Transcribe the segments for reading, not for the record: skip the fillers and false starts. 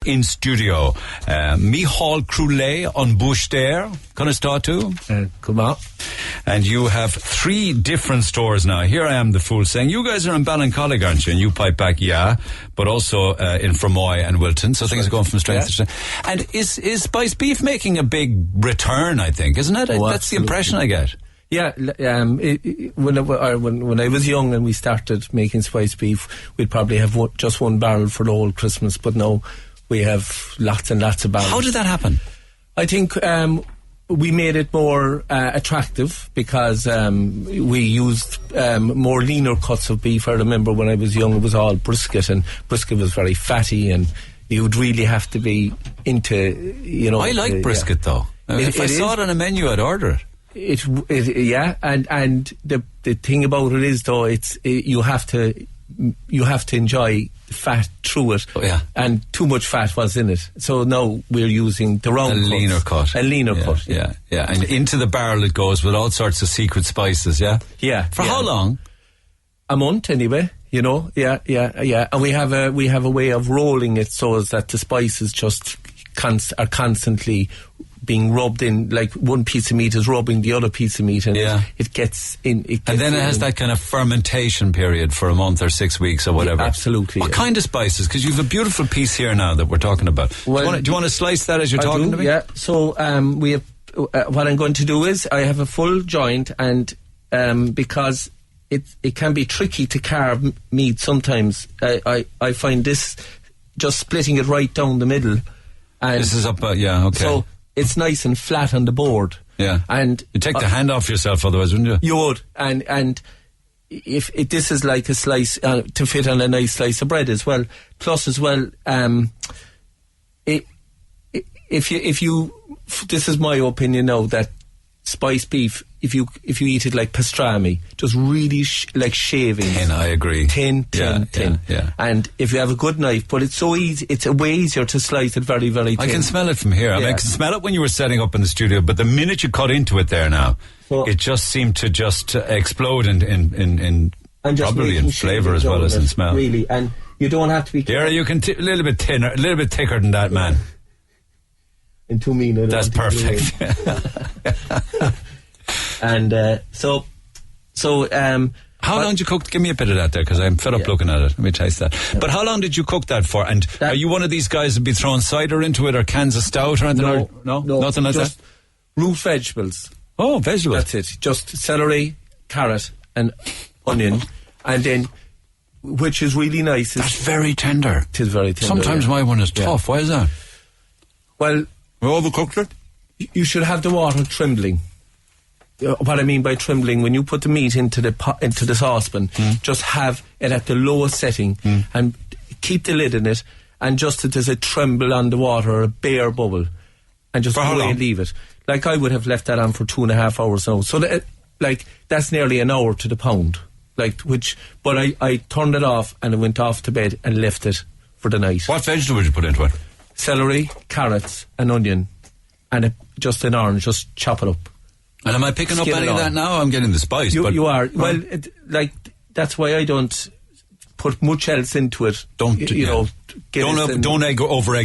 in studio. Micheal Croulet on Bush there. Can I start too? Come on. And you have 3 different stores now. Here I am, the fool, saying, you guys are in Ballincollig, aren't you? And you pipe back, yeah, but also in Fermoy and Wilton. So things are going from strength to strength. And is Spice Beef making a big return, I think, isn't it? Oh, that's the impression I get. Yeah, when I was young and we started making Spice Beef, we'd probably have just one barrel for the whole Christmas, but now we have lots and lots of barrels. How did that happen? I think we made it more attractive because we used more leaner cuts of beef. I remember when I was young it was all brisket, and brisket was very fatty, and you would really have to be into, you know... I like brisket though. If I saw it on a menu, I'd order it. And the thing about it is though, you have to enjoy fat through it. Oh, yeah. And too much fat was in it. So now we're using the round cuts. Leaner cut. A leaner cut. Yeah. And into the barrel it goes with all sorts of secret spices, yeah? Yeah. For how long? A month anyway, you know. Yeah. And we have a way of rolling it so as that the spices just are constantly being rubbed in, like one piece of meat is rubbing the other piece of meat, and it gets in. And then it has that kind of fermentation period for a month or 6 weeks or whatever. Yeah, absolutely. What kind of spices? Because you have a beautiful piece here now that we're talking about. Well, do you want to slice that as you're talking to me? Yeah. So we have. What I'm going to do is I have a full joint, and because it can be tricky to carve meat sometimes, I find this just splitting it right down the middle. And this is up. Okay. So it's nice and flat on the board. Yeah. And you'd take the hand off yourself otherwise, wouldn't you? You would. And if this is like a slice to fit on a nice slice of bread as well. Plus as well, if you this is my opinion now, that Spice Beef, if you eat it like pastrami, just really like shaving. Thin, I agree. Thin. Yeah. And if you have a good knife, but it's so easy, it's a way easier to slice it very, very thin. I can smell it from here. I mean, I can smell it when you were setting up in the studio, but the minute you cut into it there now, it just seemed to just explode in probably in flavour as well as in smell. Really, and you don't have to be... Gary, you can a little bit thinner, a little bit thicker than that, man. And too mean. That's perfect. And how long did you cook? Give me a bit of that there, because I'm fed up looking at it. Let me taste that. Yeah. But how long did you cook that for? And are you one of these guys that be throwing cider into it, or cans of stout or anything? No, nothing like that. Root vegetables. Oh, vegetables. That's it. Just celery, carrot, and onion, and then, which is really nice. That's very tender. It is very tender. Sometimes my one is tough. Why is that? Well, we overcooked it. You should have the water trembling. What I mean by trembling, when you put the meat into the saucepan, just have it at the lowest setting and keep the lid in it, and just that there's a tremble on the water, or a bare bubble, and just leave it. Like I would have left that on for 2.5 hours now. So that's nearly an hour to the pound. But I turned it off and I went off to bed and left it for the night. What vegetable did you put into it? Celery, carrots, and onion, and just an orange. Just chop it up. And am I picking up any of that now? I'm getting the spice. You are. Well, that's why I don't put much else into it. Don't over-egg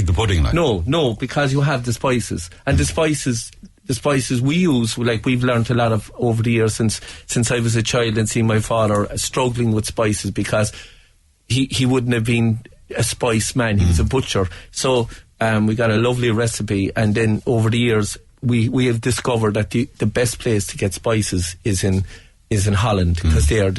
the pudding. No, because you have the spices, and the spices we use, like we've learnt a lot of over the years since I was a child and seen my father struggling with spices, because he wouldn't have been a spice man. He was a butcher. So we got a lovely recipe, and then over the years we have discovered that the best place to get spices is in Holland, because they're a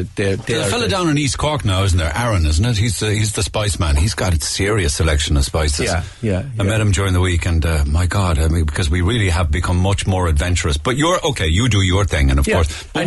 fella down in East Cork now, isn't there? Aaron, isn't it? He's the spice man. He's got a serious selection of spices. Yeah. I met him during the week, and my God, I mean, because we really have become much more adventurous. But you're okay. You do your thing, and of course. But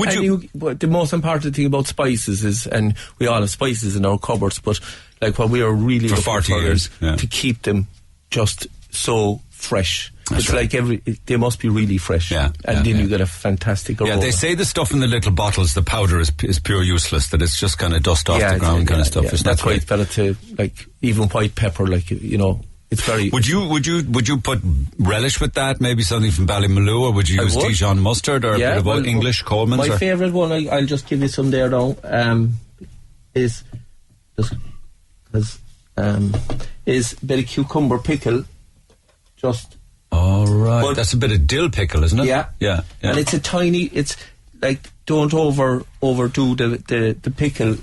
but the most important thing about spices is, and we all have spices in our cupboards, but like what we are really for 40 years to keep them just so fresh. That's it's right. like they must be really fresh. Yeah. And then you get a fantastic aroma. Yeah, they say the stuff in the little bottles, the powder is pure useless, that it's just kind of dust off the ground kind of stuff. Yeah. That's why it's better to, like, even white pepper, like, it's very... Would you put relish with that? Maybe something from Ballymaloe, or would you use Dijon mustard, or a bit of English Coleman's? My favourite one, I'll just give you some there now, is just because is a bit of cucumber pickle. Just. All right. That's a bit of dill pickle, isn't it? Yeah. Yeah. And it's like, don't overdo the pickle,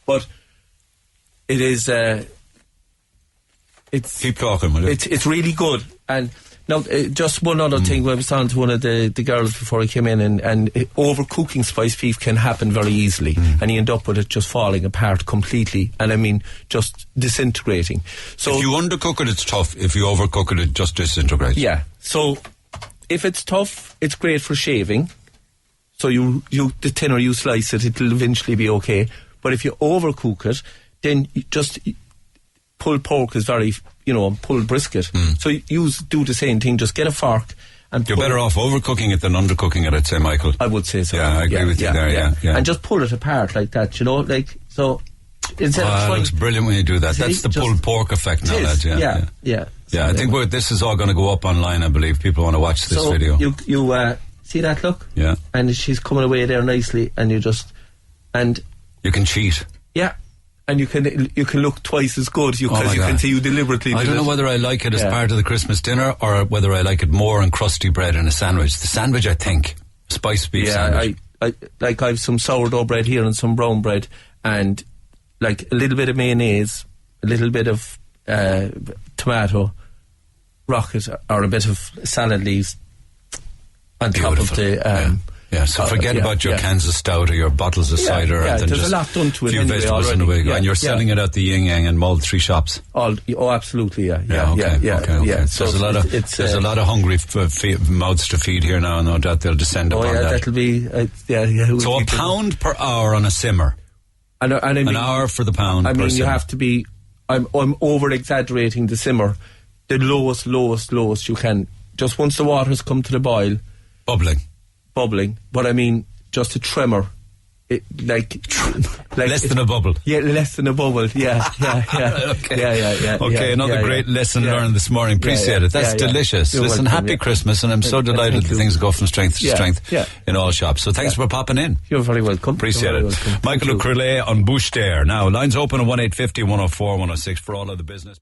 but it is, keep talking, will you? It's really good. And now, just one other thing, I was talking to one of the girls before I came in, and overcooking spiced beef can happen very easily, and you end up with it just falling apart completely, and I mean, just disintegrating. So if you undercook it, it's tough. If you overcook it, it just disintegrates. Yeah. So if it's tough, it's great for shaving. So the thinner you slice it, it'll eventually be okay. But if you overcook it, then you just pulled pork is very, pulled brisket. So do the same thing. Just get a fork and you're better off overcooking it than undercooking it, I'd say, Michael. I would say so. Yeah, I agree with you there. Yeah. And just pull it apart like that. So. Instead of it looks brilliant when you do that. That's the pulled pork effect now, lads. Yeah. So I think this is all going to go up online, I believe. People want to watch this video. You see that look? Yeah. And she's coming away there nicely, and you can cheat. Yeah. And you can look twice as good because you can see you deliberately. I don't know whether I like it as part of the Christmas dinner or whether I like it more in crusty bread in a sandwich. The sandwich, I think, spiced beef sandwich. I have some sourdough bread here and some brown bread, and like a little bit of mayonnaise, a little bit of tomato, rocket, or a bit of salad leaves on top of the. So forget about your cans of stout or your bottles of cider. Yeah, and there's just a lot done to it few anyway vegetables already. in the way, and you're selling it at the Yin Yang and Mull 3 shops. Absolutely, yeah. So there's a lot of hungry mouths to feed here now, no doubt they'll descend upon that. That'll be So a pound per hour on a simmer. And I mean, an hour for the pound. I mean, you simmer. have to be. I'm over exaggerating the simmer. The lowest you can. Just once the water's come to the boil. Bubbling. But I mean, just a tremor. Less than a bubble. Yeah, less than a bubble. Yeah. Okay, another great lesson learned this morning. Appreciate it. That's delicious. Listen, happy Christmas, and I'm so delighted that things go from strength to strength in all shops. So thanks for popping in. You're very welcome. Appreciate it. Michael O'Crilley on Bush Dare. Now, lines open at 1-850-104-106 for all of the business.